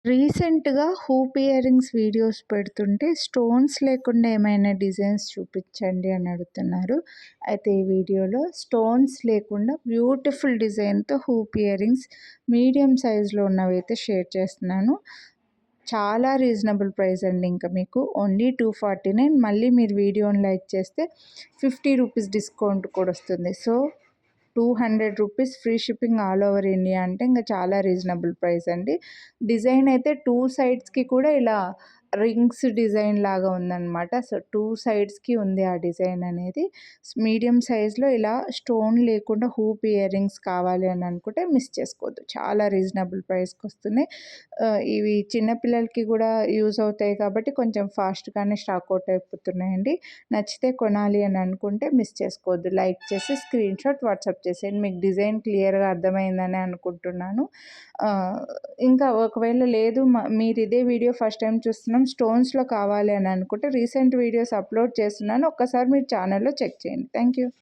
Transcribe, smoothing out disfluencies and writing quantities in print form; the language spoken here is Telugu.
రీసెంట్‌గా హూప్ ఇయర్ రింగ్స్ వీడియోస్ పెడుతుంటే స్టోన్స్ లేకుండా ఏమైనా డిజైన్స్ చూపించండి అని అడుగుతున్నారు. అయితే ఈ వీడియోలో స్టోన్స్ లేకుండా బ్యూటిఫుల్ డిజైన్‌తో హూప్ ఇయర్ రింగ్స్ మీడియం సైజ్‌లో ఉన్నవైతే షేర్ చేస్తున్నాను. చాలా రీజనబుల్ ప్రైస్ అండి. ఇంకా మీకు ఓన్లీ 249. మళ్ళీ మీరు వీడియోని లైక్ చేస్తే 50 రూపీస్ డిస్కౌంట్ కూడా వస్తుంది. So 200 rupees free shipping all over India అంటే ఇంకా చాలా రీజనబుల్ ప్రైస్ అండి. డిజైన్ అయితే 2 సైడ్స్‌కి కూడా ఇలా రింగ్స్ డిజైన్ లాగా ఉందన్నమాట. సో 2 సైడ్స్‌కి ఉంది ఆ డిజైన్ అనేది. మీడియం సైజ్‌లో ఇలా స్టోన్ లేకుండా హూప్ ఇయర్ రింగ్స్ కావాలి అని అనుకుంటే మిస్ చేసుకోవద్దు. చాలా రీజనబుల్ ప్రైస్‌కి వస్తున్నాయి. ఇవి చిన్న పిల్లలకి కూడా యూజ్ అవుతాయి కాబట్టి కొంచెం ఫాస్ట్‌గానే స్టాక్ అవుట్ అయిపోతున్నాయండి. నచ్చితే కొనాలి అని అనుకుంటే మిస్ చేసుకోవద్దు. లైక్ చేసి స్క్రీన్‌షాట్ వాట్సాప్ చేసేయండి. మీకు డిజైన్ క్లియర్‌గా అర్థమైందని అనుకుంటున్నాను. ఇంకా ఒకవేళ లేదు మీరు ఇదే వీడియో ఫస్ట్ టైం చూస్తున్నాం స్టోన్స్‌లో కావాలి అని అనుకుంటే రీసెంట్ వీడియోస్ అప్లోడ్ చేస్తున్నాను. ఒక్కసారి మీరు ఛానల్‌లో చెక్ చేయండి. Thank you.